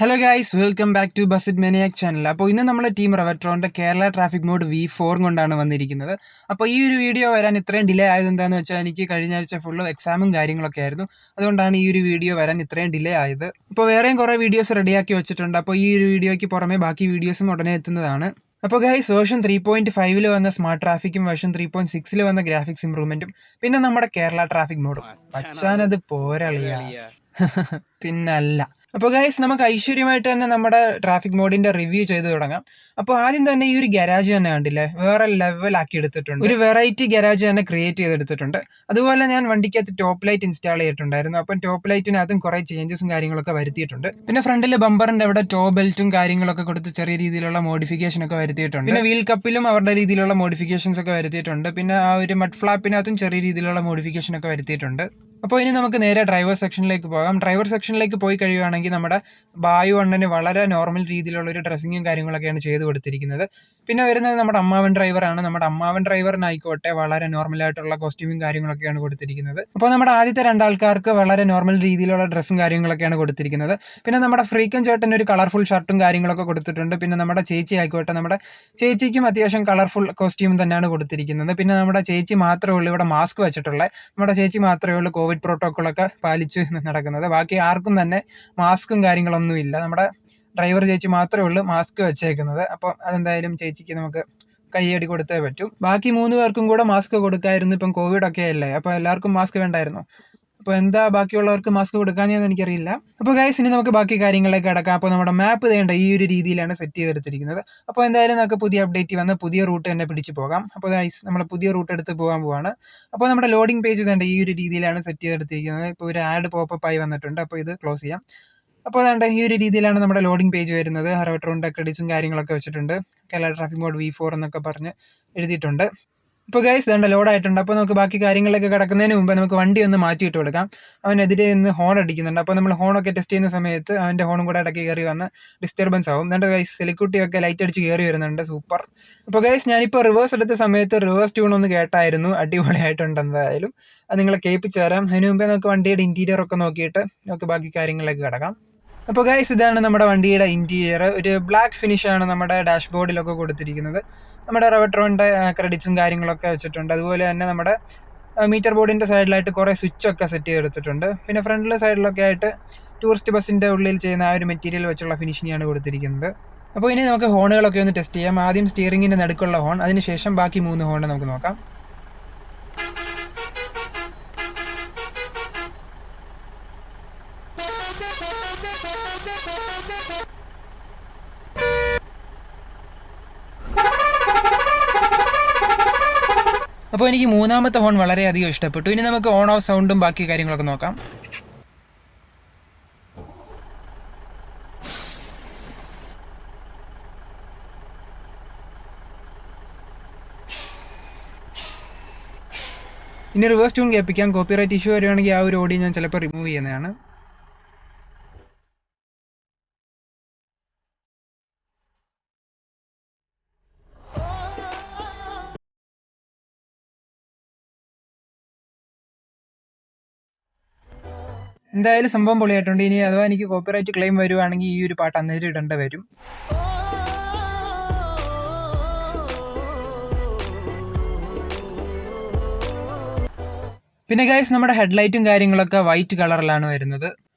Hello guys, welcome back to ബസിറ്റ് maniac channel. അപ്പോൾ ഇന്ന് നമ്മൾ ടീം റെവട്രോന്റെ കേരള ട്രാഫിക് മോഡ് V4 കൊണ്ടാണ് വന്നിരിക്കുന്നത്. അപ്പോൾ ഈ ഒരു വീഡിയോ വരാൻ ഇത്രയും ഡിലേ ആയത് എന്താണെന്ന് വെച്ചാൽ എനിക്ക് കഴിഞ്ഞ ആഴ്ച ഫുള്ള് എക്സാമും കാര്യങ്ങളൊക്കെ ആയിരുന്നു. അതുകൊണ്ടാണ് ഈ ഒരു വീഡിയോ വരാൻ ഇത്രയും ഡിലേ ആയത്. അപ്പോൾ വേറെയും കുറേ വീഡിയോസ് റെഡിയാക്കി വെച്ചിട്ടുണ്ട്. അപ്പോൾ ഈ ഒരു വീഡിയോയ്ക്ക് പുറമെ ബാക്കി വീഡിയോസും ഉടനെ എത്തുന്നതാണ്. അപ്പോൾ ഗൈസ്, വേർഷൻ 3.5 വന്ന സ്മാർട്ട് ട്രാഫിക്കും വേർഷൻ 3.6 വന്ന ഗ്രാഫിക്സ് ഇംപ്രൂവ്മെന്റും പിന്നെ നമ്മുടെ കേരള ട്രാഫിക് മോഡും വച്ചാനത് പോരളിയാ പിന്നല്ല. അപ്പോൾ ഗൈസ്, നമുക്ക് ഐശ്വര്യമായിട്ട് തന്നെ നമ്മുടെ ട്രാഫിക് മോഡിന്റെ റിവ്യൂ ചെയ്ത് തുടങ്ങാം. അപ്പോൾ ആദ്യം തന്നെ ഈ ഒരു ഗരാജ് തന്നെ കണ്ടില്ലേ, വേറെ ലെവലാക്കി എടുത്തിട്ടുണ്ട്. ഒരു വെറൈറ്റി ഗരാജ് തന്നെ ക്രിയേറ്റ് ചെയ്തെടുത്തിട്ടുണ്ട്. അതുപോലെ ഞാൻ വണ്ടിക്കകത്ത് ടോപ്പ് ലൈറ്റ് ഇൻസ്റ്റാൾ ചെയ്തിട്ടുണ്ടായിരുന്നു. അപ്പം ടോപ്പ് ലൈറ്റിനകത്തും കുറെ ചേഞ്ചസും കാര്യങ്ങളൊക്കെ വരുത്തിയിട്ടുണ്ട്. പിന്നെ ഫ്രണ്ടിലെ ബമ്പറിന്റെ അവിടെ ടോ ബെൽറ്റും കാര്യങ്ങളൊക്കെ കൊടുത്ത് ചെറിയ രീതിയിലുള്ള മോഡിഫിക്കേഷൻ ഒക്കെ വരുത്തിയിട്ടുണ്ട്. പിന്നെ വീൽ കപ്പിലും അവരുടെ രീതിയിലുള്ള മോഡിഫിക്കേഷൻസ് ഒക്കെ വരുത്തിയിട്ടുണ്ട്. പിന്നെ ആ ഒരു മഡ് ഫ്ലാപ്പിനകത്തും ചെറിയ രീതിയിലുള്ള മോഡിഫിക്കേഷൻ ഒക്കെ വരുത്തിയിട്ടുണ്ട്. അപ്പോൾ ഇനി നമുക്ക് നേരെ ഡ്രൈവർ സെക്ഷനിലേക്ക് പോകാം. ഡ്രൈവർ സെക്ഷനിലേക്ക് പോയി കഴിയുകയാണെങ്കിൽ നമ്മുടെ ബായു അണ്ണന് വളരെ നോർമൽ രീതിയിലുള്ള ഒരു ഡ്രസ്സിങ്ങും കാര്യങ്ങളൊക്കെയാണ് ചെയ്ത് കൊടുത്തിരിക്കുന്നത്. പിന്നെ വരുന്നത് നമ്മുടെ അമ്മാവൻ ഡ്രൈവറാണ്. നമ്മുടെ അമ്മാവൻ ഡ്രൈവറിനായിക്കോട്ടെ വളരെ നോർമലായിട്ടുള്ള കോസ്റ്റ്യൂമും കാര്യങ്ങളൊക്കെയാണ് കൊടുത്തിരിക്കുന്നത്. അപ്പോൾ നമ്മുടെ ആദ്യത്തെ രണ്ടാൾക്കാർക്ക് വളരെ നോർമൽ രീതിയിലുള്ള ഡ്രസ്സും കാര്യങ്ങളൊക്കെയാണ് കൊടുത്തിരിക്കുന്നത്. പിന്നെ നമ്മുടെ ഫ്രീക്കൻ ചേട്ടൻ ഒരു കളർഫുൾ ഷർട്ടും കാര്യങ്ങളൊക്കെ കൊടുത്തിട്ടുണ്ട്. പിന്നെ നമ്മുടെ ചേച്ചി ആയിക്കോട്ടെ, നമ്മുടെ ചേച്ചിക്കും അത്യാവശ്യം കളർഫുൾ കോസ്റ്റ്യൂം തന്നെയാണ് കൊടുത്തിരിക്കുന്നത്. പിന്നെ നമ്മുടെ ചേച്ചി മാത്രമേ ഉള്ളൂ ഇവിടെ മാസ്ക് വെച്ചിട്ടുള്ളത്. നമ്മുടെ ചേച്ചി മാത്രമേ ഉള്ളൂ കോവിഡ് പ്രോട്ടോക്കോളൊക്കെ പാലിച്ച് നടക്കുന്നത്. ബാക്കി ആർക്കും തന്നെ മാസ്കും കാര്യങ്ങളൊന്നും ഇല്ല. നമ്മുടെ ഡ്രൈവർ ചേച്ചി മാത്രമേ ഉള്ളൂ മാസ്ക് വെച്ചേക്കുന്നത്. അപ്പോൾ അതെന്തായാലും ചേച്ചിക്ക് നമുക്ക് കൈയടി കൊടുത്തേ പറ്റൂ. ബാക്കി 3 പേർക്കും കൂടെ മാസ്ക് കൊടുക്കായിരുന്നു. ഇപ്പം കോവിഡ് ഒക്കെ അല്ലേ, അപ്പോൾ എല്ലാവർക്കും മാസ്ക് വേണ്ടായിരുന്നു. അപ്പോൾ എന്താ ബാക്കിയുള്ളവർക്ക് മാസ്ക് കൊടുക്കാഞ്ഞെന്ന് എനിക്കറിയില്ല. അപ്പോൾ ഗൈസ്, ഇനി നമുക്ക് ബാക്കി കാര്യങ്ങളിലേക്ക് കിടക്കാം. അപ്പോൾ നമ്മുടെ മാപ്പ് വേണ്ട ഈ ഒരു രീതിയിലാണ് സെറ്റ് ചെയ്തെടുത്തിരിക്കുന്നത്. അപ്പോൾ എന്തായാലും നമുക്ക് പുതിയ അപ്ഡേറ്റ് വന്ന് പുതിയ റൂട്ട് തന്നെ പിടിച്ച് പോകാം. അപ്പോൾ ഗൈസ്, നമ്മൾ പുതിയ റൂട്ട് എടുത്ത് പോകാൻ പോവാണ്. അപ്പോൾ നമ്മുടെ ലോഡിംഗ് പേജ് വേണ്ട ഈ ഒരു രീതിയിലാണ് സെറ്റ് ചെയ്തെടുത്തിരിക്കുന്നത്. ഇപ്പോൾ ഒരു ആഡ് പോപ്പപ്പ് ആയി വന്നിട്ടുണ്ട്. അപ്പോൾ ഇത് ക്ലോസ് ചെയ്യാം. അപ്പോൾ അതുകൊണ്ട് ഈ ഒരു രീതിയിലാണ് നമ്മുടെ ലോഡിംഗ് പേജ് വരുന്നത്. റെവട്രോന്റെ ക്രെഡിറ്റ്സും കാര്യങ്ങളൊക്കെ വെച്ചിട്ടുണ്ട്. കേരള ട്രാഫിക് മോഡ് V4 എന്നൊക്കെ പറഞ്ഞ് എഴുതിയിട്ടുണ്ട്. ഇപ്പോൾ ഗൈസ് ഇതുണ്ട്, ലോഡായിട്ടുണ്ട്. അപ്പോൾ നമുക്ക് ബാക്കി കാര്യങ്ങളിലേക്ക് കിടക്കുന്നതിന് മുമ്പ് നമുക്ക് വണ്ടി ഒന്ന് മാറ്റിയിട്ട് കൊടുക്കാം. അവനെതിരെ നിന്ന് ഹോൺ അടിക്കുന്നുണ്ട്. അപ്പോൾ നമ്മൾ ഹോണൊക്കെ ടെസ്റ്റ് ചെയ്യുന്ന സമയത്ത് അവൻ്റെ ഹോണും കൂടെ ഇടയ്ക്ക് കയറി വന്ന് ഡിസ്റ്റർബൻസ് ആവും. എന്നിട്ട് ഗൈസ് സെലിക്കുട്ടിയൊക്കെ ലൈറ്റ് അടിച്ച് കയറി വരുന്നുണ്ട്. സൂപ്പർ. അപ്പോൾ ഗൈസ്, ഞാനിപ്പോൾ റിവേഴ്സ് എടുത്ത സമയത്ത് റിവേഴ്സ് ട്യൂൺ ഒന്ന് കേട്ടായിരുന്നു. അടിപൊളിയായിട്ടുണ്ട്. എന്തായാലും അത് നിങ്ങളെ കേൾപ്പിച്ച് തരാം. അതിന് മുമ്പേ നമുക്ക് വണ്ടിയുടെ ഇൻറ്റീരിയർ ഒക്കെ നോക്കിയിട്ട് നമുക്ക് ബാക്കി കാര്യങ്ങളിലേക്ക് കിടക്കാം. അപ്പോൾ ഗൈസ്, ഇതാണ് നമ്മുടെ വണ്ടിയുടെ ഇൻറ്റീരിയർ. ഒരു ബ്ലാക്ക് ഫിനിഷാണ് നമ്മുടെ ഡാഷ്ബോർഡിലൊക്കെ കൊടുത്തിരിക്കുന്നത്. നമ്മുടെ റെവട്രോന്റെ ക്രെഡിറ്റ്സും കാര്യങ്ങളൊക്കെ വെച്ചിട്ടുണ്ട്. അതുപോലെ തന്നെ നമ്മുടെ മീറ്റർ ബോർഡിന്റെ സൈഡിലായിട്ട് കുറേ സ്വിച്ചൊക്കെ സെറ്റ് ചെയ്തെടുത്തിട്ടുണ്ട്. പിന്നെ ഫ്രണ്ടിലെ സൈഡിലൊക്കെ ആയിട്ട് ടൂറിസ്റ്റ് ബസ്സിന്റെ ഉള്ളിൽ ചെയ്യുന്ന ആ ഒരു മെറ്റീരിയൽ വെച്ചുള്ള ഫിനിഷിംഗാണ് കൊടുത്തിരിക്കുന്നത്. അപ്പോൾ ഇനി നമുക്ക് ഹോണുകളൊക്കെ ഒന്ന് ടെസ്റ്റ് ചെയ്യാം. ആദ്യം സ്റ്റിയറിംഗിന്റെ നടുക്കുള്ള ഹോൺ, അതിനുശേഷം ബാക്കി 3 ഹോൺ നമുക്ക് നോക്കാം. അപ്പോൾ എനിക്ക് 3ാമത്തെ ഹോൺ വളരെയധികം ഇഷ്ടപ്പെട്ടു. ഇനി നമുക്ക് ഓൺ ഓഫ് സൗണ്ടും ബാക്കി കാര്യങ്ങളൊക്കെ നോക്കാം. ഇനി റിവേഴ്സ് ട്യൂൺ കേൾപ്പിക്കാം. കോപ്പിറൈറ്റ് ഇഷ്യൂ വരുവാണെങ്കിൽ ആ ഒരു ഓഡിയോ ഞാൻ ചിലപ്പോൾ റിമൂവ് ചെയ്യുന്നതാണ്. എന്തായാലും സംഭവം പൊളിയായിട്ടുണ്ട്. ഇനി അഥവാ എനിക്ക് കോപ്പിറൈറ്റ് ക്ലെയിം വരുവാണെങ്കിൽ ഈ ഒരു പാട്ട് അന്നേരം ഇടേണ്ട വരും. പിന്നെ ഗൈസ്, നമ്മുടെ ഹെഡ്ലൈറ്റും കാര്യങ്ങളൊക്കെ വൈറ്റ് കളറിലാണ് വരുന്നത്.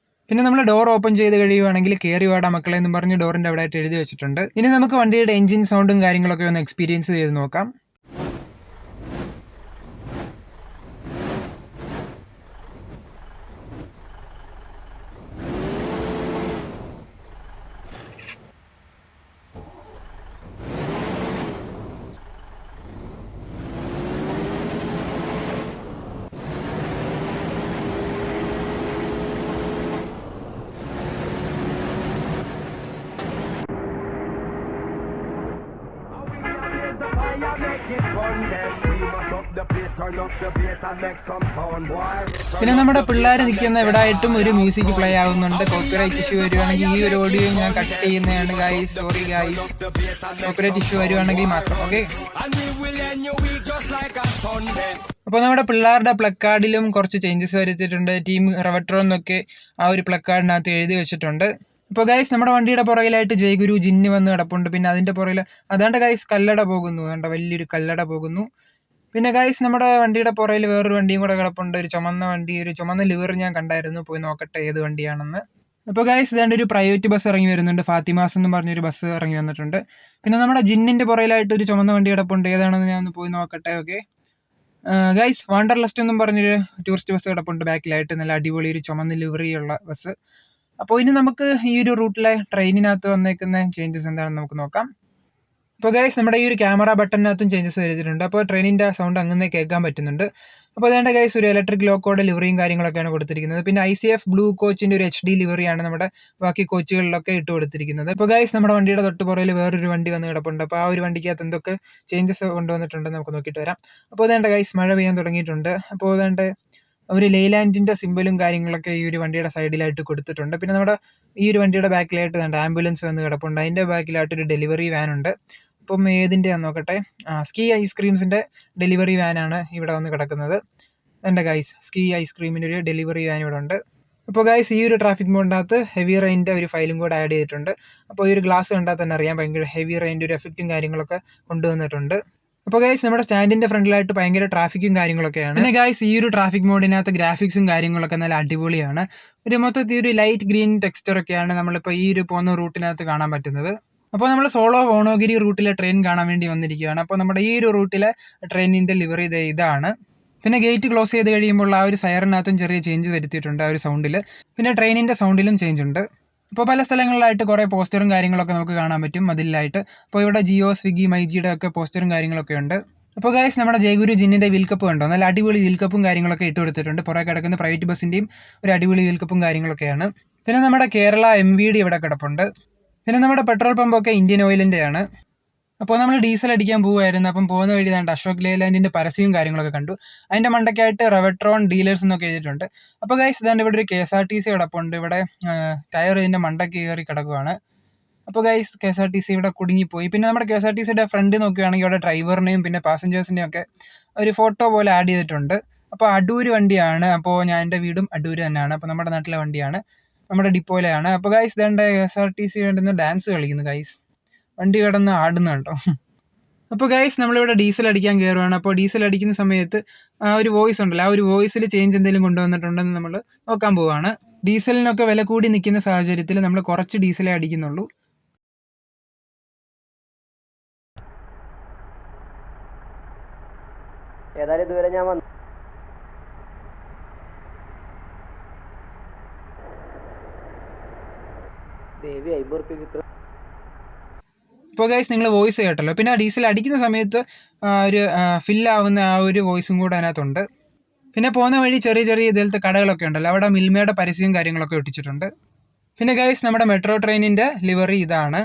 പിന്നെ നമ്മൾ ഡോർ ഓപ്പൺ ചെയ്ത് കഴിയുവാണെങ്കിൽ കയറി വാടാ മക്കളെ എന്നും പറഞ്ഞ് ഡോറിന്റെ അവിടെ ആയിട്ട് എഴുതി വെച്ചിട്ടുണ്ട്. ഇനി നമുക്ക് വണ്ടിയുടെ എഞ്ചിൻ സൗണ്ടും കാര്യങ്ങളൊക്കെ ഒന്ന് എക്സ്പീരിയൻസ് ചെയ്ത് നോക്കാം. പിന്നെ നമ്മുടെ പിള്ളേർ നിൽക്കുന്ന എവിടെയായിട്ടും ഒരു മ്യൂസിക് പ്ലേ ആവുന്നുണ്ട്. കോപ്പിറൈറ്റ് ഇഷ്യൂ വരുവാണെങ്കിൽ ഈ ഒരു ഓഡിയോ ഞാൻ കട്ട് ചെയ്യുന്നതാണ് guys. Sorry guys, copyright issue വരുവാണെങ്കിൽ മാത്രം. ഓക്കെ, അപ്പോൾ നമ്മുടെ പിള്ളേരുടെ പ്ലക്കാർഡിലും കുറച്ച് ചേഞ്ചസ് വരുത്തിയിട്ടുണ്ട്. ടീം റെവട്രോ എന്നൊക്കെ ആ ഒരു പ്ലക്കാർഡിനകത്ത് എഴുതി വെച്ചിട്ടുണ്ട്. അപ്പോൾ ഗൈസ് നമ്മുടെ വണ്ടിയുടെ പുറകിലായിട്ട് ജയഗുരു ജിന്ന് വന്ന് കിടപ്പുണ്ട്. പിന്നെ അതിന്റെ പുറകിൽ അതാണ്ട് ഗൈസ് കല്ലട പോകുന്നു, അതുകൊണ്ട് വലിയൊരു കല്ലട പോകുന്നു. പിന്നെ ഗൈസ് നമ്മുടെ വണ്ടിയുടെ പുറകിൽ വേറൊരു വണ്ടിയും കൂടെ കിടപ്പുണ്ട്, ഒരു ചുമന്ന വണ്ടി, ഒരു ചുമന്ന ലിവർ ഞാൻ കണ്ടായിരുന്നു, പോയി നോക്കട്ടെ ഏത് വണ്ടിയാണെന്ന്. അപ്പോൾ ഗൈസ് ഇതാണ്ട് ഒരു പ്രൈവറ്റ് ബസ് ഇറങ്ങി വരുന്നുണ്ട്, ഫാത്തിമാസ് എന്ന് പറഞ്ഞൊരു ബസ് ഇറങ്ങി വന്നിട്ടുണ്ട്. പിന്നെ നമ്മുടെ ജിന്നിന്റെ പുറകിലായിട്ട് ഒരു ചുമന്ന വണ്ടി കിടപ്പുണ്ട്, ഏതാണെന്ന് ഞാൻ ഒന്ന് പോയി നോക്കട്ടെ. ഓക്കെ ഗൈസ്, വാണ്ടർലസ്റ്റ് എന്നും പറഞ്ഞൊരു ടൂറിസ്റ്റ് ബസ് കിടപ്പുണ്ട് ബാക്കിലായിട്ട്, നല്ല അടിപൊളി ഒരു ചുമന്ന ലിവറിയുള്ള ബസ്. അപ്പോൾ ഇനി നമുക്ക് ഈ ഒരു റൂട്ടിലെ ട്രെയിനിനകത്ത് വന്നേക്കുന്ന ചേഞ്ചസ് എന്താണെന്ന് നമുക്ക് നോക്കാം. അപ്പോൾ ഗൈസ് നമ്മുടെ ഈ ഒരു ക്യാമറ ബട്ടണിനകത്തും ചേഞ്ചസ് വരുത്തിയിട്ടുണ്ട്. അപ്പോൾ ട്രെയിനിന്റെ സൗണ്ട് അങ്ങനെ കേൾക്കാൻ പറ്റുന്നുണ്ട്. അപ്പോൾ അതേണ്ട ഗൈസ് ഒരു ഇലക്ട്രിക് ലോക്കോയുടെ ലിവറിയും കാര്യങ്ങളൊക്കെയാണ് കൊടുത്തിരിക്കുന്നത്. പിന്നെ ICF ബ്ലൂ കോച്ചിന്റെ ഒരു HD ലിവറിയാണ് നമ്മുടെ ബാക്കി കോച്ചുകളിലൊക്കെ ഇട്ട് കൊടുത്തിരിക്കുന്നത്. അപ്പോൾ ഗൈസ് നമ്മുടെ വണ്ടിയുടെ തൊട്ട് പുറകിൽ വേറൊരു വണ്ടി വന്ന് കിടപ്പുണ്ട്. അപ്പോൾ ആ ഒരു വണ്ടിക്കകത്ത് എന്തൊക്കെ ചേഞ്ചസ് കൊണ്ടുവന്നിട്ടുണ്ടെന്ന് നമുക്ക് നോക്കിയിട്ട് വരാം. അപ്പോൾ അതേണ്ട ഗൈസ് മഴ പെയ്യാൻ തുടങ്ങിയിട്ടുണ്ട്. അപ്പോൾ അതേണ്ട ഒരു ലെയ്ലാൻഡിന്റെ സിമ്പലും കാര്യങ്ങളൊക്കെ ഈ ഒരു വണ്ടിയുടെ സൈഡിലായിട്ട് കൊടുത്തിട്ടുണ്ട്. പിന്നെ നമ്മുടെ ഈ ഒരു വണ്ടിയുടെ ബാക്കിലായിട്ട് ആംബുലൻസ് വന്ന് കിടപ്പുണ്ട്. അതിന്റെ ബാക്കിലായിട്ട് ഒരു ഡെലിവറി വാൻ ഉണ്ട്. അപ്പം ഏതിൻ്റെയാന്ന് നോക്കട്ടെ. സ്കീ ഐസ്ക്രീംസിന്റെ ഡെലിവറി വാനാണ് ഇവിടെ വന്ന് കിടക്കുന്നത്. എൻ്റെ ഗൈസ് സ്കീ ഐസ്ക്രീമിൻ്റെ ഒരു ഡെലിവറി വാൻ ഇവിടെ ഉണ്ട്. അപ്പോൾ ഗൈസ് ഈ ഒരു ട്രാഫിക് മോഡിനകത്ത് ഹെവി റെയിൻ്റെ ഒരു ഫയലും കൂടെ ആഡ് ചെയ്തിട്ടുണ്ട്. അപ്പോൾ ഈ ഒരു ഗ്ലാസ് കണ്ടാൽ തന്നെ അറിയാം ഭയങ്കര ഹെവി റെയിൻ്റെ ഒരു എഫക്റ്റും കാര്യങ്ങളൊക്കെ കൊണ്ടുവന്നിട്ടുണ്ട്. അപ്പോൾ ഗൈസ് നമ്മുടെ സ്റ്റാൻഡിന്റെ ഫ്രണ്ടിലായിട്ട് ഭയങ്കര ട്രാഫിക്കും കാര്യങ്ങളൊക്കെയാണ്. പിന്നെ ഗൈസ് ഈ ഒരു ട്രാഫിക് മോഡിനകത്ത് ഗ്രാഫിക്സും കാര്യങ്ങളൊക്കെ നല്ല അടിപൊളിയാണ്. ഒരു മൊത്തത്തിൽ ഒരു ലൈറ്റ് ഗ്രീൻ ടെക്സ്ചർ ഒക്കെയാണ് നമ്മളിപ്പോൾ ഈ ഒരു പോകുന്ന റൂട്ടിനകത്ത് കാണാൻ പറ്റുന്നത്. അപ്പോൾ നമ്മൾ സോളോ ഓണോഗിരി റൂട്ടിലെ ട്രെയിൻ കാണാൻ വേണ്ടി വന്നിരിക്കുകയാണ്. അപ്പോൾ നമ്മുടെ ഈ ഒരു റൂട്ടിലെ ട്രെയിനിന്റെ ലിവറി ഇതാണ്. പിന്നെ ഗേറ്റ് ക്ലോസ് ചെയ്ത് കഴിയുമ്പോൾ ആ ഒരു സൈറനകത്തും ചെറിയ ചേഞ്ച് വരുത്തിയിട്ടുണ്ട് ആ ഒരു സൗണ്ടിൽ. പിന്നെ ട്രെയിനിന്റെ സൗണ്ടിലും ചേഞ്ച് ഉണ്ട്. ഇപ്പോൾ പല സ്ഥലങ്ങളിലായിട്ട് കുറേ പോസ്റ്ററും കാര്യങ്ങളൊക്കെ നമുക്ക് കാണാൻ പറ്റും മതിലായിട്ട്. അപ്പോൾ ഇവിടെ ജിയോ, സ്വിഗ്ഗി, മൈജിയുടെ ഒക്കെ പോസ്റ്ററും കാര്യങ്ങളൊക്കെ ഉണ്ട്. അപ്പോൾ ഗൈസ് നമ്മുടെ ജയഗുരു ജിന്നിന്റെ വീൽ കപ്പ് കണ്ടോ, നല്ല അടിപൊളി വീൽ കപ്പും കാര്യങ്ങളൊക്കെ ഇട്ട് കൊടുത്തിട്ടുണ്ട്. പുറകെ കിടക്കുന്ന പ്രൈവറ്റ് ബസ്സിന്റെയും ഒരു അടിപൊളി വീൽ കപ്പും കാര്യങ്ങളൊക്കെയാണ്. പിന്നെ നമ്മുടെ കേരള MVD ഇവിടെ കിടപ്പുണ്ട്. പിന്നെ നമ്മുടെ പെട്രോൾ പമ്പൊക്കെ ഇന്ത്യൻ ഓയിലിൻ്റെയാണ്. അപ്പോൾ നമ്മൾ ഡീസൽ അടിക്കാൻ പോകുമായിരുന്നു. അപ്പം പോകുന്ന വഴി ദാണ്ട് അശോക് ലേലാൻഡിന്റെ പരസ്യവും കാര്യങ്ങളൊക്കെ കണ്ടു. അതിന്റെ മണ്ടയ്ക്കായിട്ട് റെവട്രോൺ ഡീലേഴ്സ് എന്നൊക്കെ എഴുതിയിട്ടുണ്ട്. അപ്പോൾ ഗൈസ് ഇതാണ്ട് ഇവിടെ ഒരു KSRTC കിടപ്പുണ്ട്. ഇവിടെ ടയർ ഇതിന്റെ മണ്ടയ്ക്ക് കയറി കിടക്കുകയാണ്. അപ്പോൾ ഗൈസ് KSRTC ഇവിടെ കുടുങ്ങിപ്പോയി. പിന്നെ നമ്മുടെ KSRTCയുടെ ഫ്രണ്ട് നോക്കുകയാണെങ്കിൽ ഇവിടെ ഡ്രൈവറിനെയും പിന്നെ പാസഞ്ചേഴ്സിനെയും ഒക്കെ ഒരു ഫോട്ടോ പോലെ ആഡ് ചെയ്തിട്ടുണ്ട്. അപ്പോൾ അടൂർ വണ്ടിയാണ്. അപ്പോൾ ഞാൻ എൻ്റെ വീടും അടൂർ തന്നെയാണ്. അപ്പോൾ നമ്മുടെ നാട്ടിലെ വണ്ടിയാണ്, നമ്മുടെ ഡിപ്പോയിലാണ്. അപ്പോൾ ഗൈസ് ഇതാണ്ട് KSRTC വേണ്ടുന്ന ഡാൻസ് കളിക്കുന്നു ഗൈസ്, വണ്ടി കിടന്ന് ആടുന്നു കേട്ടോ. അപ്പോൾ ഗൈസ് നമ്മളിവിടെ ഡീസൽ അടിക്കാൻ കയറുകയാണ്. അപ്പോൾ ഡീസൽ അടിക്കുന്ന സമയത്ത് ആ ഒരു വോയിസ് ഉണ്ടല്ലോ, ആ ഒരു വോയിസിൽ ചേഞ്ച് എന്തെങ്കിലും കൊണ്ടുവന്നിട്ടുണ്ടെന്ന് നമ്മൾ നോക്കാൻ പോവാണ്. ഡീസലിനൊക്കെ വില കൂടി നിൽക്കുന്ന സാഹചര്യത്തിൽ നമ്മൾ കുറച്ച് ഡീസലേ അടിക്കുന്നുള്ളൂ. ഏതായാലും ഇതുവരെ ഞാൻ വന്നു ദേവി 50 റുപ്യ കിട്ടും. ഇപ്പോൾ ഗൈസ് നിങ്ങൾ വോയിസ് കേട്ടല്ലോ. പിന്നെ ഡീസൽ അടിക്കുന്ന സമയത്ത് ഒരു ഫില്ലാവുന്ന ആ ഒരു വോയിസും കൂടെ അതിനകത്തുണ്ട്. പിന്നെ പോകുന്ന വഴി ചെറിയ ചെറിയ ഇതിലത്തെ കടകളൊക്കെ ഉണ്ടല്ലോ, അവിടെ മിൽമയുടെ പരസ്യവും കാര്യങ്ങളൊക്കെ ഒട്ടിച്ചിട്ടുണ്ട്. പിന്നെ ഗൈസ് നമ്മുടെ മെട്രോ ട്രെയിനിന്റെ ലിവറി ഇതാണ്.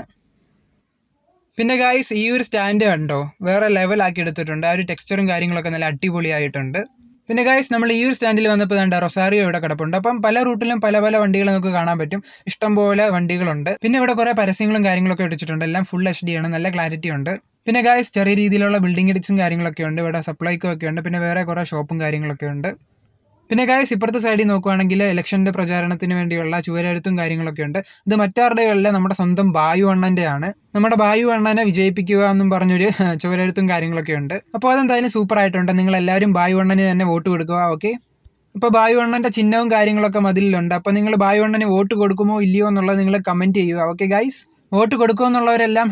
പിന്നെ ഗൈസ് ഈ ഒരു സ്റ്റാൻഡ് കണ്ടോ, വേറെ ലെവലാക്കി എടുത്തിട്ടുണ്ട്. ആ ഒരു ടെക്സ്ചറും കാര്യങ്ങളൊക്കെ നല്ല അടിപൊളിയായിട്ടുണ്ട്. പിന്നെ ഗൈസ് നമ്മൾ ഈ ഒരു സ്റ്റാൻഡിൽ വന്നപ്പോൾ കണ്ട റൊസാരിയോ ഇവിടെ കിടപ്പുണ്ട്. അപ്പം പല റൂട്ടിലും പല പല വണ്ടികൾ നമുക്ക് കാണാൻ പറ്റും, ഇഷ്ടംപോലെ വണ്ടികളുണ്ട്. പിന്നെ ഇവിടെ കുറേ പരസ്യങ്ങളും കാര്യങ്ങളൊക്കെ ഇട്ടിട്ടുണ്ട്, എല്ലാം ഫുൾ HD ആണ്, നല്ല ക്ലാരിറ്റി ഉണ്ട്. പിന്നെ ഗൈസ് ചെറിയ രീതിയിലുള്ള ബിൽഡിംഗ് എഡിറ്റ്സും കാര്യങ്ങളൊക്കെ ഉണ്ട്. ഇവിടെ സപ്ലൈക്കോ ഒക്കെ ഉണ്ട്. പിന്നെ വേറെ കുറേ ഷോപ്പും കാര്യങ്ങളൊക്കെ ഉണ്ട്. പിന്നെ ഗൈസ് ഇപ്പുറത്തെ സൈഡിൽ നോക്കുവാണെങ്കിൽ ഇലക്ഷന്റെ പ്രചാരണത്തിന് വേണ്ടിയുള്ള ചുവരെഴുത്തും കാര്യങ്ങളൊക്കെ ഉണ്ട്. ഇത് മറ്റാരുടെയല്ല, നമ്മുടെ സ്വന്തം ബായു അണ്ണന്റെ ആണ്. നമ്മുടെ ബായു അണ്ണനെ വിജയിപ്പിക്കുക എന്നും പറഞ്ഞൊരു ചുവരെഴുത്തും കാര്യങ്ങളൊക്കെ ഉണ്ട്. അപ്പോൾ അതെന്തായാലും സൂപ്പർ ആയിട്ടുണ്ട്. നിങ്ങൾ എല്ലാവരും ബായു അണ്ണന് തന്നെ വോട്ട് കൊടുക്കുക. ഓക്കെ, അപ്പോൾ ബായു അണ്ണന്റെ ചിഹ്നവും കാര്യങ്ങളൊക്കെ മതിലുണ്ട്. അപ്പോൾ നിങ്ങൾ ബായു അണ്ണന് വോട്ട് കൊടുക്കുമോ ഇല്ലയോ എന്നുള്ളത് നിങ്ങൾ കമന്റ് ചെയ്യുക. ഓക്കെ ഗൈസ്, വോട്ട് കൊടുക്കുമെന്നുള്ളവരെല്ലാം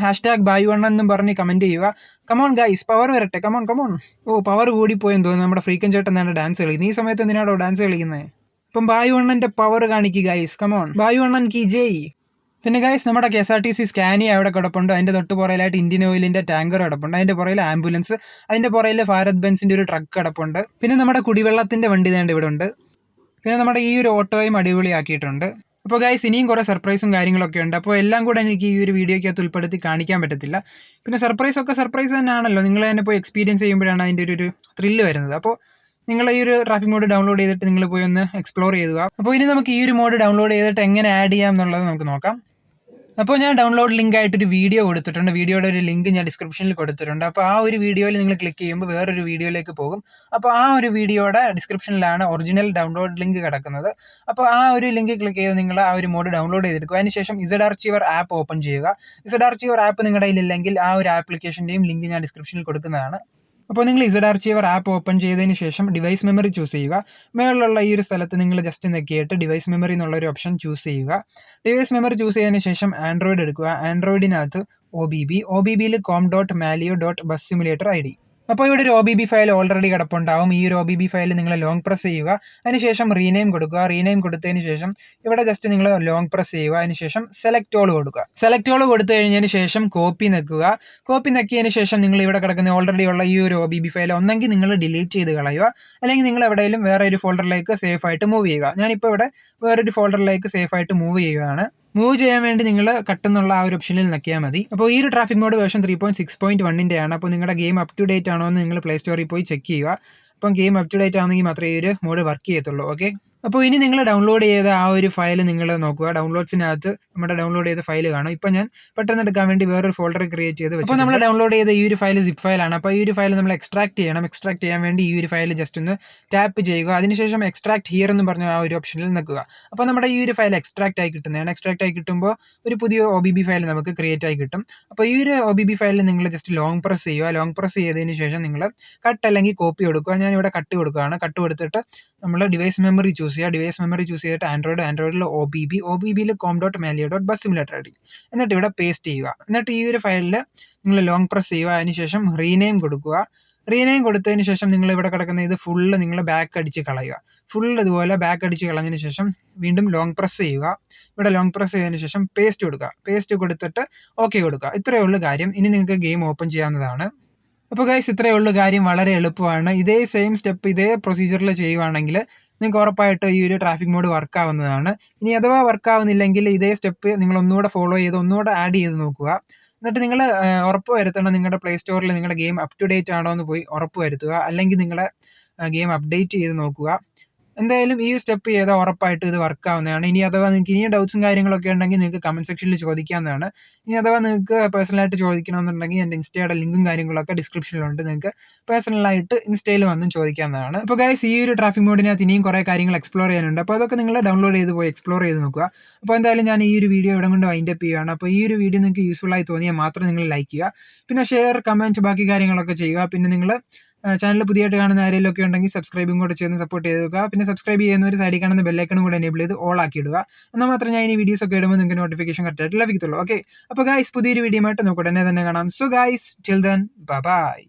#ബായു അണ്ണൻ എന്നും പറഞ്ഞ് കമന്റ് ചെയ്യുക. കമോൺ ഗൈസ്, പവർ വരട്ടെ, കമോൺ കമോൺ. ഓ പവർ കൂടിപ്പോയെന്ന് തോന്നുന്നു, നമ്മുടെ ഫ്രീക്കൻ ചേട്ടൻ തന്നെ ഡാൻസ് കളിക്കുന്നത്. ഈ സമയത്ത് എന്തിനാണോ ഡാൻസ് കളിക്കുന്നത്? ഇപ്പം ബായു അണ്ണന്റെ പവർ കാണിക്കുക ഗൈസ്, കമോൺ ബായു അണ്ണൻ കി ജയ്. പിന്നെ ഗൈസ് നമ്മുടെ KSRTC സ്കാനിയ അവിടെ കിടപ്പുണ്ട്. അതിന്റെ തൊട്ട് പുറയിലായിട്ട് ഇന്ത്യൻ ഓയിലിന്റെ ടാങ്കർ കിടപ്പുണ്ട്. അതിന്റെ പുറയിൽ ആംബുലൻസ്, അതിന്റെ പുറയിൽ ഭാരത് ബെൻസിന്റെ ഒരു ട്രക്ക് കിടപ്പുണ്ട്. പിന്നെ നമ്മുടെ കുടിവെള്ളത്തിന്റെ വണ്ടി തന്നെ ഇവിടെ ഉണ്ട്. പിന്നെ നമ്മുടെ ഈ ഒരു ഓട്ടോയും അടിപൊളിയാക്കിയിട്ടുണ്ട്. അപ്പോൾ ഗൈസ് ഇനിയും കുറേ സർപ്രൈസും കാര്യങ്ങളൊക്കെ ഉണ്ട്. അപ്പോൾ എല്ലാം കൂടെ എനിക്ക് ഈ ഒരു വീഡിയോയ്ക്കകത്ത് ഉൾപ്പെടുത്തി കാണിക്കാൻ പറ്റത്തില്ല. പിന്നെ സർപ്രൈസ് തന്നെയാണല്ലോ, നിങ്ങൾ തന്നെ പോയി എക്സ്പീരിയൻസ് ചെയ്യുമ്പോഴാണ് അതിൻ്റെ ഒരു ത്രില്ല് വരുന്നത്. അപ്പോൾ നിങ്ങൾ ഈ ഒരു ട്രാഫിക് മോഡ് ഡൗൺലോഡ് ചെയ്തിട്ട് നിങ്ങൾ പോയി ഒന്ന് എക്സ്പ്ലോർ ചെയ്യുക. അപ്പോൾ ഇനി നമുക്ക് ഈ ഒരു മോഡ് ഡൗൺലോഡ് ചെയ്തിട്ട് എങ്ങനെ ആഡ് ചെയ്യാം എന്നുള്ളത് നമുക്ക് നോക്കാം. അപ്പോൾ ഞാൻ ഡൗൺലോഡ് ലിങ്ക് ആയിട്ടൊരു വീഡിയോ കൊടുത്തിട്ടുണ്ട്. വീഡിയോയുടെ ഒരു ലിങ്ക് ഞാൻ ഡിസ്ക്രിപ്ഷനിൽ കൊടുത്തിട്ടുണ്ട്. അപ്പോൾ ആ ഒരു വീഡിയോയിൽ നിങ്ങൾ ക്ലിക്ക് ചെയ്യുമ്പോൾ വേറൊരു വീഡിയോയിലേക്ക് പോകും. അപ്പോൾ ആ ഒരു വീഡിയോയുടെ ഡിസ്ക്രിപ്ഷനിലാണ് ഒറിജിനൽ ഡൗൺലോഡ് ലിങ്ക് കിടക്കുന്നത്. അപ്പോൾ ആ ഒരു ലിങ്ക് ക്ലിക്ക് ചെയ്ത് നിങ്ങൾ ആ ഒരു മോഡ് ഡൗൺലോഡ് ചെയ്തെടുക്കുക. അതിനുശേഷം ZArchiver ആപ്പ് ഓപ്പൺ ചെയ്യുക. ZArchiver ആപ്പ് നിങ്ങളുടെ കയ്യിലില്ലെങ്കിൽ ആ ഒരു ആപ്ലിക്കേഷൻ്റെയും ലിങ്ക് ഞാൻ ഡിസ്ക്രിപ്ഷനിൽ കൊടുക്കുന്നതാണ്. അപ്പോൾ നിങ്ങൾ ZArchiver ആപ്പ് ഓപ്പൺ ചെയ്തതിന് ശേഷം ഡിവൈസ് മെമ്മറി ചൂസ് ചെയ്യുക. മേളിലുള്ള ഈ ഒരു സ്ഥലത്ത് നിങ്ങൾ ജസ്റ്റ് ഞെക്കിയിട്ട് ഡിവൈസ് മെമ്മറി എന്നുള്ളൊരു ഓപ്ഷൻ ചൂസ് ചെയ്യുക. ഡിവൈസ് മെമ്മറി ചൂസ് ചെയ്തതിന് ശേഷം ആൻഡ്രോയിഡ് എടുക്കുക. ആൻഡ്രോയിഡിനകത്ത് OBBയിൽ com.malio.bus simulator ID. അപ്പോൾ ഇവിടെ ഒരു OBB ഫയൽ ഓൾറെഡി കിടപ്പുണ്ടാവും. ഈ ഒരു OBB ഫയൽ നിങ്ങൾ ലോങ് പ്രസ് ചെയ്യുക. അതിനുശേഷം റീനെയിം കൊടുക്കുക. റീനെയിം കൊടുത്തതിന് ശേഷം ഇവിടെ ജസ്റ്റ് നിങ്ങൾ ലോങ് പ്രസ് ചെയ്യുക. അതിനുശേഷം സെലക്ട് ഓൾ കൊടുക്കുക. സെലക്ട് ഓൾ കൊടുത്തു കഴിഞ്ഞതിന് ശേഷം കോപ്പി നിൽക്കുക. കോപ്പി നിൽക്കിയതിന് ശേഷം നിങ്ങൾ ഇവിടെ കിടക്കുന്ന ഓൾറെഡി ഉള്ള ഈ ഒരു OBB ഫയൽ ഒന്നെങ്കിൽ നിങ്ങൾ ഡിലീറ്റ് ചെയ്ത് കളയുക, അല്ലെങ്കിൽ നിങ്ങൾ എവിടെയെങ്കിലും വേറെ ഒരു ഫോൾഡറിലേക്ക് സേഫ് ആയിട്ട് മൂവ് ചെയ്യുക. ഞാനിപ്പോൾ ഇവിടെ വേറൊരു ഫോൾഡറിലേക്ക് സേഫ് ആയിട്ട് മൂവ് ചെയ്യുകയാണ്. മൂവ് ചെയ്യാൻ വേണ്ടി നിങ്ങൾ കട്ട് എന്നുള്ള ആ ഒരു ഓപ്ഷനിൽ നിൽക്കിയാൽ മതി. അപ്പോൾ ഈ ഒരു ട്രാഫിക് മോഡ് വേർഷൻ 3.6.1 ആണ്. അപ്പോൾ നിങ്ങളുടെ ഗെയിം അപ് ടു ഡേറ്റ് ആണോ എന്ന് നിങ്ങൾ പ്ലേ സ്റ്റോറിൽ പോയി ചെക്ക് ചെയ്യുക. അപ്പം ഗെയിം അപ് ടു ഡേറ്റ് ആണെങ്കിൽ മാത്രമേ ഈ ഒരു മോഡ് വർക്ക് ചെയ്യത്തുള്ളൂ. ഓക്കെ, അപ്പോൾ ഇനി നിങ്ങൾ ഡൗൺലോഡ് ചെയ്ത ആ ഒരു ഫയൽ നിങ്ങൾ നോക്കുക. ഡൗൺലോഡ്സിനകത്ത് നമ്മുടെ ഡൗൺലോഡ് ചെയ്ത ഫയൽ കാണും. ഇപ്പോൾ ഞാൻ പെട്ടെന്ന് എടുക്കാൻ വേണ്ടി വേറൊരു ഫോൾഡർ ക്രിയേറ്റ് ചെയ്ത് വെച്ചു. അപ്പോൾ നമ്മൾ ഡൗൺലോഡ് ചെയ്ത ഈ ഒരു ഫയൽ സിപ്പ് ഫയലാണ്. അപ്പോൾ ഈ ഒരു ഫയൽ നമ്മൾ എക്സ്ട്രാക്ട് ചെയ്യണം. എക്സ്ട്രാക്ട് ചെയ്യാൻ വേണ്ടി ഈ ഒരു ഫയൽ ജസ്റ്റ് ഒന്ന് ടാപ്പ് ചെയ്യുക. അതിനുശേഷം എക്സ്ട്രാക്ട് ഹിയർ എന്ന് പറഞ്ഞ ആ ഒരു ഓപ്ഷനിൽ നിൽക്കുക. അപ്പോൾ നമ്മുടെ ഈ ഒരു ഫയൽ എക്സ്ട്രാക്ട് ആയി കിട്ടുന്നതാണ്. എക്സ്ട്രാക്ട് ആയി കിട്ടുമ്പോൾ ഒരു പുതിയ OBB ഫയൽ നമുക്ക് ക്രിയേറ്റ് ആയി കിട്ടും. അപ്പോൾ ഈ ഒരു OBB ഫയലിൽ നിങ്ങൾ ജസ്റ്റ് ലോങ് പ്രസ് ചെയ്യുക. ലോങ് പ്രസ് ചെയ്തതിന് ശേഷം നിങ്ങൾ കട്ട് അല്ലെങ്കിൽ കോപ്പി കൊടുക്കുക. ഞാൻ ഇവിടെ കട്ട് കൊടുക്കുകയാണ്. കട്ട് കൊടുത്തിട്ട് നമ്മൾ ഡിവൈസ് മെമ്മറി ചൂസ് ചെയ്യുക. ഡിവൈസ് മെമ്മറി ചൂസ് ചെയ്തിട്ട് ആൻഡ്രോയിഡിൽ OBBയിൽ com.malio.bus simulator ID, എന്നിട്ട് ഇവിടെ പേസ്റ്റ് ചെയ്യുക. എന്നിട്ട് ഈ ഒരു ഫയലിൽ നിങ്ങൾ ലോങ് പ്രസ് ചെയ്യുക. അതിനുശേഷം റീനെയിം കൊടുക്കുക. റീനെയിം കൊടുത്തതിന് ശേഷം നിങ്ങൾ ഇവിടെ കിടക്കുന്ന ഇത് ഫുള്ള് നിങ്ങൾ ബാക്ക് അടിച്ച് കളയുക. ഫുൾ ഇതുപോലെ ബാക്ക് അടിച്ച് കളഞ്ഞതിന് ശേഷം വീണ്ടും ലോങ് പ്രസ് ചെയ്യുക. ഇവിടെ ലോങ് പ്രസ് ചെയ്തതിന് ശേഷം പേസ്റ്റ് കൊടുക്കുക. പേസ്റ്റ് കൊടുത്തിട്ട് ഓക്കെ കൊടുക്കുക. ഇത്രയേ ഉള്ളൂ കാര്യം. ഇനി നിങ്ങൾക്ക് ഗെയിം ഓപ്പൺ ചെയ്യാവുന്നതാണ്. അപ്പോൾ ഗൈസ്, ഇത്രയേ ഉള്ളൂ കാര്യം. വളരെ എളുപ്പമാണ്. ഇതേ സെയിം സ്റ്റെപ്പ് ഇതേ പ്രൊസീജിയറിൽ ചെയ്യുവാണെങ്കിൽ നിങ്ങൾക്ക് ഉറപ്പായിട്ട് ഈ ഒരു ട്രാഫിക് മോഡ് വർക്ക് ആവുന്നതാണ്. ഇനി അഥവാ വർക്ക് ആവുന്നില്ലെങ്കിൽ ഇതേ സ്റ്റെപ്പ് നിങ്ങൾ ഒന്നുകൂടെ ഫോളോ ചെയ്ത് ഒന്നുകൂടെ ആഡ് ചെയ്ത് നോക്കുക. എന്നിട്ട് നിങ്ങൾ ഉറപ്പ് വരുത്തണം നിങ്ങളുടെ പ്ലേ സ്റ്റോറിൽ നിങ്ങളുടെ ഗെയിം അപ് ടു ഡേറ്റ് ആണോ എന്ന് പോയി ഉറപ്പ് വരുത്തുക. അല്ലെങ്കിൽ നിങ്ങളുടെ ഗെയിം അപ്ഡേറ്റ് ചെയ്ത് നോക്കുക. എന്തായാലും ഈ സ്റ്റെപ്പ് ചെയ്താൽ ഉറപ്പായിട്ട് ഇത് വർക്ക് ആവുന്നതാണ്. ഇനി അഥവാ നിങ്ങൾക്ക് ഇനിയും ഡൗട്ട്സും കാര്യങ്ങളൊക്കെ ഉണ്ടെങ്കിൽ നിങ്ങൾക്ക് കമന്റ് സെക്ഷനിൽ ചോദിക്കാവുന്നതാണ്. ഇനി അഥവാ നിങ്ങൾക്ക് പേഴ്സണലായിട്ട് ചോദിക്കണമെന്നുണ്ടെങ്കിൽ എൻ്റെ ഇൻസ്റ്റയുടെ ലിങ്കും കാര്യങ്ങളൊക്കെ ഡിസ്ക്രിപ്ഷനിലുണ്ട്. നിങ്ങൾക്ക് പേഴ്സണലായിട്ട് ഇൻസ്റ്റയിൽ വന്നും ചോദിക്കാവുന്നതാണ്. അപ്പോൾ ഗൈസ്, ഈ ഒരു ട്രാഫിക് മോഡിനകത്ത് ഇനിയും കുറേ കാര്യങ്ങൾ എക്സ്പ്ലോർ ചെയ്യാനുണ്ട്. അപ്പോൾ അതൊക്കെ നിങ്ങൾ ഡൗൺലോഡ് ചെയ്ത് പോയി എക്സ്പ്ലോർ ചെയ്ത് നോക്കുക. അപ്പോൾ എന്തായാലും ഞാൻ ഈ ഒരു വീഡിയോ ഇവിടെ കൊണ്ട് വൈൻഡ് അപ്പ് ചെയ്യുകയാണ്. അപ്പോൾ ഈ ഒരു വീഡിയോ നിങ്ങൾക്ക് യൂസ്ഫുൾ ആയി തോന്നിയാൽ മാത്രം നിങ്ങൾ ലൈക്ക് ചെയ്യുക. പിന്നെ ഷെയർ, കമൻറ്റ്, ബാക്കി കാര്യങ്ങളൊക്കെ ചെയ്യുക. പിന്നെ നിങ്ങൾ ചാനൽ പുതിയതായിട്ട് കാണുന്ന ആരെങ്കിലും ഒക്കെ ഉണ്ടെങ്കിൽ സബ്സ്ക്രൈബും കൂടെ ചെയ്ത് സപ്പോർട്ട് ചെയ്തുക. പിന്നെ സബ്സ്ക്രൈബ് ചെയ്യുന്നവർ സൈഡിൽ കാണുന്ന ബെല്ലൈക്കണും കൂടെ എനേബിൾ ചെയ്ത് ഓൾ ആക്കി ഇടുക. എന്നാൽ മാത്രമേ ഞാൻ ഈ വീഡിയോസ് ഒക്കെ ഇടുമ്പോൾ നിങ്ങൾക്ക് നോട്ടിഫിക്കേഷൻ കറക്റ്റായിട്ട് ലഭിക്കത്തുള്ളൂ. ഓക്കെ, അപ്പോൾ ഗൈസ്, പുതിയൊരു വീഡിയോ ആയിട്ട് നമുക്ക് ഉടനെ തന്നെ കാണാം. So guys, till then, bye bye.